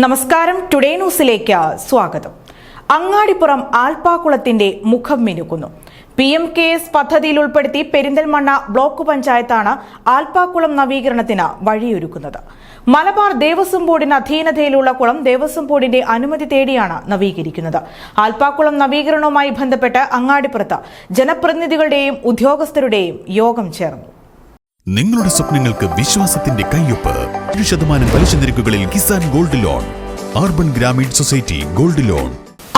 നമസ്കാരം, ടുഡേ ന്യൂസിലേക്ക് സ്വാഗതം. അങ്ങാടിപ്പുറം ആൽപ്പാക്കുളത്തിന്റെ മുഖം മിനുക്കുന്നു. PMKS പദ്ധതിയിൽ ഉൾപ്പെടുത്തി പെരിന്തൽമണ്ണ ബ്ലോക്ക് പഞ്ചായത്താണ് ആൽപ്പാക്കുളം നവീകരണത്തിന് വഴിയൊരുക്കുന്നത്. മലബാർ ദേവസ്വം ബോർഡിന് അധീനതയിലുള്ള കുളം ദേവസ്വം ബോർഡിന്റെ അനുമതി തേടിയാണ് നവീകരിക്കുന്നത്. ആൽപ്പാക്കുളം നവീകരണവുമായി ബന്ധപ്പെട്ട് അങ്ങാടിപ്പുറത്ത് ജനപ്രതിനിധികളുടെയും ഉദ്യോഗസ്ഥരുടെയും യോഗം ചേർന്നു. നിങ്ങളുടെ സ്വപ്നങ്ങൾക്ക് വിശ്വാസത്തിന്റെ കയ്യൊപ്പ്. 1% പലിശ നിരക്കുകളിൽ Kisan gold loan. Urban Grameen society gold loan.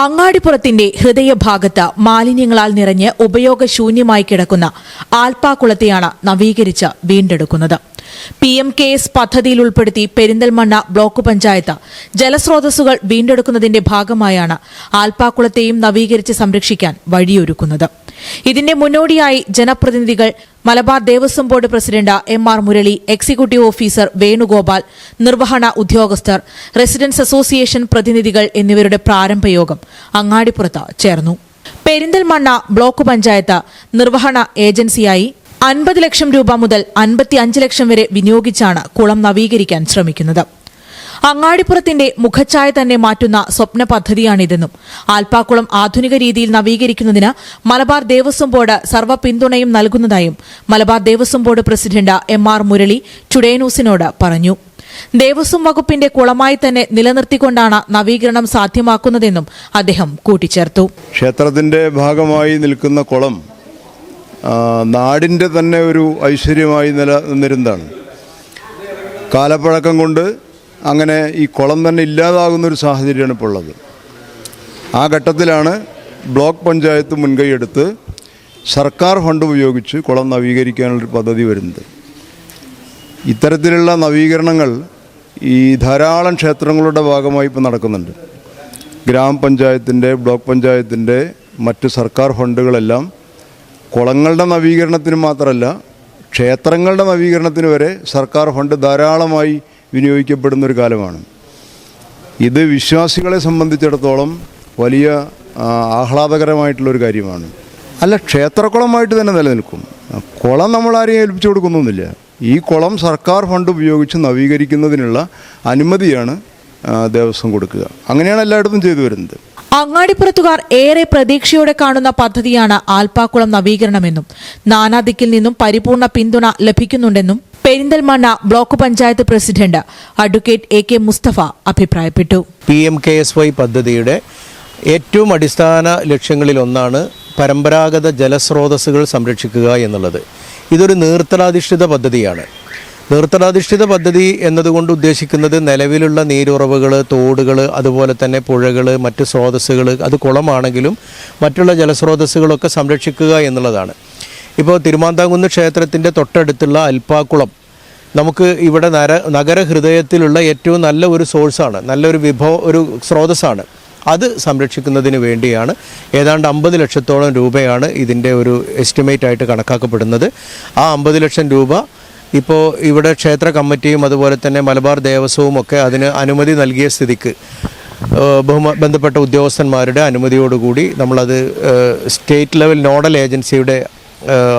അങ്ങാടിപ്പുറത്തിന്റെ ഹൃദയഭാഗത്ത് മാലിന്യങ്ങളാൽ നിറഞ്ഞ് ഉപയോഗശൂന്യമായി കിടക്കുന്ന ആൽപ്പാക്കുളത്തെയാണ് നവീകരിച്ച് വീണ്ടെടുക്കുന്നത്. PMKS പദ്ധതിയിൽ ഉൾപ്പെടുത്തി പെരിന്തൽമണ്ണ ബ്ലോക്ക് പഞ്ചായത്ത് ജലസ്രോതസ്സുകൾ വീണ്ടെടുക്കുന്നതിന്റെ ഭാഗമായാണ് ആൽപ്പാക്കുളത്തെയും നവീകരിച്ച് സംരക്ഷിക്കാൻ വഴിയൊരുക്കുന്നത്. ഇതിന്റെ മുന്നോടിയായി ജനപ്രതിനിധികൾ, Malabar Devaswom board president MR Murali, executive officer Venugopal, നിർവഹണ ഉദ്യോഗസ്ഥർ, റെസിഡൻസ് അസോസിയേഷൻ പ്രതിനിധികൾ എന്നിവരുടെ പ്രാരംഭ യോഗം അങ്ങാടിപ്പുറത്ത് ചേർന്നു. പെരിന്തൽമണ്ണ ബ്ലോക്ക് പഞ്ചായത്ത് നിർവഹണ ഏജൻസിയായി 50 ലക്ഷം രൂപ മുതൽ 55 ലക്ഷം വരെ വിനിയോഗിച്ചാണ് കുളം നവീകരിക്കാൻ ശ്രമിക്കുന്നത്. അങ്ങാടിപ്പുറത്തിന്റെ മുഖച്ഛായ തന്നെ മാറ്റുന്ന സ്വപ്ന പദ്ധതിയാണിതെന്നും ആൽപ്പാക്കുളം ആധുനിക രീതിയിൽ നവീകരിക്കുന്നതിന് മലബാർ ദേവസ്വം ബോർഡ് സർവ്വ പിന്തുണയും നൽകുന്നതായും Malabar Devaswom board president MR Murali today ന്യൂസിനോട് പറഞ്ഞു. ദേവസ്വം വകുപ്പിന്റെ കുളമായി തന്നെ നിലനിർത്തിക്കൊണ്ടാണ് നവീകരണം സാധ്യമാക്കുന്നതെന്നും അദ്ദേഹം കൂട്ടിച്ചേർത്തു. ക്ഷേത്രത്തിന്റെ ഭാഗമായി നിൽക്കുന്ന കുളം നാടിൻ്റെ തന്നെ ഒരു ഐശ്വര്യമായി നിലനിന്നിരുന്നതാണ്. കാലപ്പഴക്കം കൊണ്ട് അങ്ങനെ ഈ കുളം തന്നെ ഇല്ലാതാകുന്നൊരു സാഹചര്യമാണ് ഇപ്പോൾ ഉള്ളത്. ആ ഘട്ടത്തിലാണ് ബ്ലോക്ക് പഞ്ചായത്ത് മുൻകൈയെടുത്ത് സർക്കാർ ഫണ്ട് ഉപയോഗിച്ച് കുളം നവീകരിക്കാനുള്ളൊരു പദ്ധതി വരുന്നത്. ഇത്തരത്തിലുള്ള നവീകരണങ്ങൾ ഈ ധാരാളം ക്ഷേത്രങ്ങളുടെ ഭാഗമായി ഇപ്പോൾ നടക്കുന്നുണ്ട്. ഗ്രാമപഞ്ചായത്തിൻ്റെ, ബ്ലോക്ക് പഞ്ചായത്തിൻ്റെ മറ്റ് സർക്കാർ ഫണ്ടുകളെല്ലാം കുളങ്ങളുടെ നവീകരണത്തിന് മാത്രമല്ല, ക്ഷേത്രങ്ങളുടെ നവീകരണത്തിന് വരെ സർക്കാർ ഫണ്ട് ധാരാളമായി വിനിയോഗിക്കപ്പെടുന്നൊരു കാലമാണ്. ഇത് വിശ്വാസികളെ സംബന്ധിച്ചിടത്തോളം വലിയ ആഹ്ലാദകരമായിട്ടുള്ളൊരു കാര്യമാണ്. അല്ല, ക്ഷേത്രക്കുളമായിട്ട് തന്നെ നിലനിൽക്കും. കുളം നമ്മൾ ആരെയും ഏൽപ്പിച്ചു കൊടുക്കുന്നൊന്നുമില്ല. ഈ കുളം സർക്കാർ ഫണ്ട് ഉപയോഗിച്ച് നവീകരിക്കുന്നതിനുള്ള അനുമതിയാണ് ദേവസ്വം കൊടുക്കുക. അങ്ങനെയാണ് എല്ലായിടത്തും ചെയ്തു വരുന്നത്. അങ്ങാടിപ്പുറത്തുകാർ ഏറെ പ്രതീക്ഷയോടെ കാണുന്ന പദ്ധതിയാണ് ആൽപ്പാക്കുളം നവീകരണമെന്നും നാനാദിക്കിൽ നിന്നും പരിപൂർണ പിന്തുണ ലഭിക്കുന്നുണ്ടെന്നും Perinthalmanna block panchayat president advocate AK Mustafa അഭിപ്രായപ്പെട്ടു. PMKSY പദ്ധതിയുടെ ഏറ്റവും അടിസ്ഥാന ലക്ഷ്യങ്ങളിലൊന്നാണ് പരമ്പരാഗത ജലസ്രോതസ്സുകൾ സംരക്ഷിക്കുക എന്നുള്ളത്. ഇതൊരു നീർത്തടാധിഷ്ഠിത പദ്ധതിയാണ്. നീർത്തടാധിഷ്ഠിത പദ്ധതി എന്നതുകൊണ്ട് ഉദ്ദേശിക്കുന്നത് നിലവിലുള്ള നീരുറവുകൾ, തോടുകൾ, അതുപോലെ തന്നെ പുഴകൾ, മറ്റ് സ്രോതസ്സുകൾ, അത് കുളമാണെങ്കിലും മറ്റുള്ള ജലസ്രോതസ്സുകളൊക്കെ സംരക്ഷിക്കുക എന്നുള്ളതാണ്. ഇപ്പോൾ തിരുമാന്താംകുന്ന് ക്ഷേത്രത്തിൻ്റെ തൊട്ടടുത്തുള്ള അൽപ്പാക്കുളം നമുക്ക് ഇവിടെ നഗരഹൃദയത്തിലുള്ള ഏറ്റവും നല്ല ഒരു സോഴ്സാണ്, നല്ലൊരു ഒരു സ്രോതസ്സാണ്. അത് സംരക്ഷിക്കുന്നതിന് വേണ്ടിയാണ് ഏതാണ്ട് 50 ലക്ഷത്തോളം രൂപയാണ് ഇതിൻ്റെ ഒരു എസ്റ്റിമേറ്റ് ആയിട്ട് കണക്കാക്കപ്പെടുന്നത്. ആ 50 ലക്ഷം രൂപ ഇപ്പോൾ ഇവിടെ ക്ഷേത്ര കമ്മിറ്റിയും അതുപോലെ തന്നെ മലബാർ ദേവസ്വവും ഒക്കെ അതിന് അനുമതി നൽകിയ സ്ഥിതിക്ക് ബന്ധപ്പെട്ട ഉദ്യോഗസ്ഥന്മാരുടെ അനുമതിയോടുകൂടി നമ്മളത് സ്റ്റേറ്റ് ലെവൽ നോഡൽ ഏജൻസിയുടെ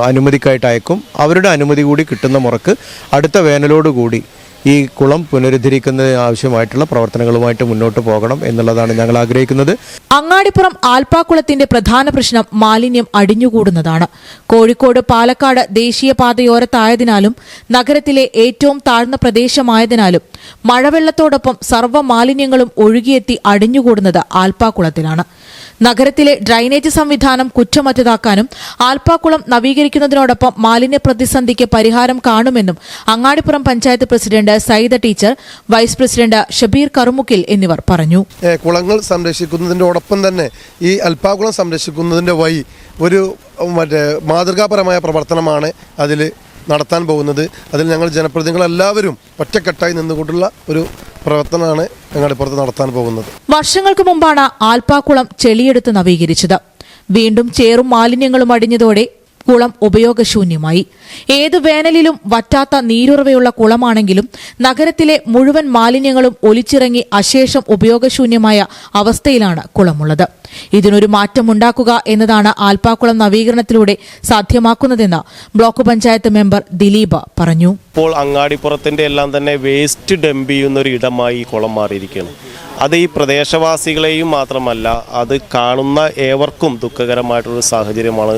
അനുമതിക്കായിട്ട് അയക്കും. അവരുടെ അനുമതി കൂടി കിട്ടുന്ന മുറക്ക് അടുത്ത വേനലോടുകൂടി ഈ കുളം പുനരുദ്ധരിക്കുന്നതിന് ആവശ്യമായിട്ടുള്ള പ്രവർത്തനങ്ങളുമായിട്ട് മുന്നോട്ട് പോകണം എന്നുള്ളതാണ് ഞങ്ങൾ ആഗ്രഹിക്കുന്നത്. അങ്ങാടിപ്പുറം ആൽപ്പാക്കുളത്തിന്റെ പ്രധാന പ്രശ്നം മാലിന്യം അടിഞ്ഞുകൂടുന്നതാണ്. കോഴിക്കോട് പാലക്കാട് ദേശീയപാതയോരത്തായതിനാലും നഗരത്തിലെ ഏറ്റവും താഴ്ന്ന പ്രദേശമായതിനാലും മഴവെള്ളത്തോടൊപ്പം സർവ്വ മാലിന്യങ്ങളും ഒഴുകിയെത്തി അടിഞ്ഞുകൂടുന്നത് ആൽപ്പാക്കുളത്തിലാണ്. നഗരത്തിലെ ഡ്രൈനേജ് സംവിധാനം കുറ്റമറ്റതാക്കാനും ആൽപ്പാക്കുളം നവീകരിക്കുന്നതിനോടൊപ്പം മാലിന്യ പ്രതിസന്ധിക്ക് പരിഹാരം കാണുമെന്നും Angadipuram panchayat president Saida teacher, vice president Shabeer Karumukkil എന്നിവർ പറഞ്ഞു. കുളങ്ങൾ സംരക്ഷിക്കുന്നതിനോടൊപ്പം തന്നെ ഈ അൽപ്പാക്കുളം സംരക്ഷിക്കുന്നതിന്റെ വഴി ഒരു മാതൃകാപരമായ പ്രവർത്തനമാണ് അതിൽ നടത്താൻ പോകുന്നത്. അതിൽ ഞങ്ങൾ ജനപ്രതിനിധികളെല്ലാവരും ഒറ്റക്കെട്ടായി നിന്നുകൊണ്ടുള്ള ഒരു പ്രവർത്തനമാണ് ഞങ്ങളുടെ പുറത്ത് നടത്താൻ പോകുന്നത്. വർഷങ്ങൾക്ക് മുമ്പാണ് ആൽപ്പാക്കുളം ചെളിയെടുത്ത് നവീകരിച്ചത്. വീണ്ടും ചേറും മാലിന്യങ്ങളും അടിഞ്ഞതോടെ കുളം ഉപയോഗശൂന്യമായി. ഏതു വേനലിലും വറ്റാത്ത നീരുറവയുള്ള കുളമാണെങ്കിലും നഗരത്തിലെ മുഴുവൻ മാലിന്യങ്ങളും ഒലിച്ചിറങ്ങി അശേഷം ഉപയോഗശൂന്യമായ അവസ്ഥയിലാണ് കുളമുള്ളത്. ഇതിനൊരു മാറ്റമുണ്ടാക്കുക എന്നതാണ് ആൽപ്പാക്കുളം നവീകരണത്തിലൂടെ സാധ്യമാക്കുന്നതെന്ന് ബ്ലോക്ക് പഞ്ചായത്ത് മെമ്പർ ദിലീപ് പറഞ്ഞു. ഇപ്പോൾ അങ്ങാടിപ്പുറത്തിൻ്റെ എല്ലാം തന്നെ വേസ്റ്റ് ഡംപ് ചെയ്യുന്ന ഒരു ഇടമായി കുളം മാറിയിരിക്കുകയാണ്. അത് ഈ പ്രദേശവാസികളെയും മാത്രമല്ല അത് കാണുന്ന ഏവർക്കും ദുഃഖകരമായിട്ടുള്ളൊരു സാഹചര്യമാണ്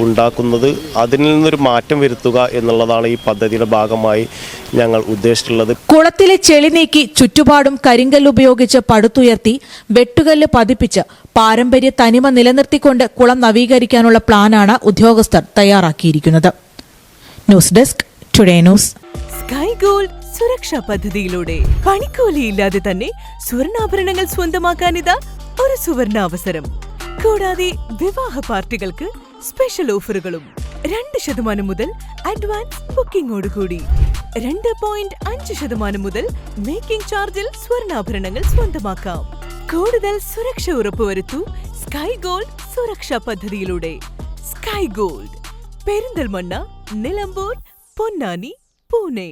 ഉണ്ടാക്കുന്നത്. അതിൽ നിന്നൊരു മാറ്റം വരുത്തുക എന്നുള്ളതാണ് ഈ പദ്ധതിയുടെ ഭാഗമായി ഞങ്ങൾ ഉദ്ദേശിച്ചിട്ടുള്ളത്. കുളത്തിലെ ചെളി നീക്കി ചുറ്റുപാടും കരിങ്കല്ല് ഉപയോഗിച്ച് പടുത്തുയർത്തി വെട്ടുകല്ല് പതിപ്പിച്ച് പാരമ്പര്യ തനിമ നിലനിർത്തിക്കൊണ്ട് കുളം നവീകരിക്കാനുള്ള പ്ലാനാണ് ഉദ്യോഗസ്ഥർ തയ്യാറാക്കിയിരിക്കുന്നത്. News desk today news. Sky gold സുരക്ഷാ പദ്ധതിയിലൂടെ പണിക്കൂലിയില്ലാതെ തന്നെ സ്വർണ്ണാഭരണങ്ങൾ സ്വന്തമാക്കാനിതാ ഒരു സുവർണാവസരം. കൂടാതെ വിവാഹ പാർട്ടികൾക്ക് സ്പെഷ്യൽ ഓഫറുകളും 2% മുതൽ അഡ്വാൻസ് ബുക്കിംഗോടുകൂടി 2.5% മുതൽ മേക്കിംഗ് ചാർജിൽ സ്വർണ്ണാഭരണങ്ങൾ സ്വന്തമാക്കാം. കൂടുതൽ സുരക്ഷ ഉറപ്പുവരുത്തൂ സ്കൈ ഗോൾഡ് സുരക്ഷാ പദ്ധതിയിലൂടെ. Sky gold, Perinthalmanna, Nilambur, Ponnani, Pune.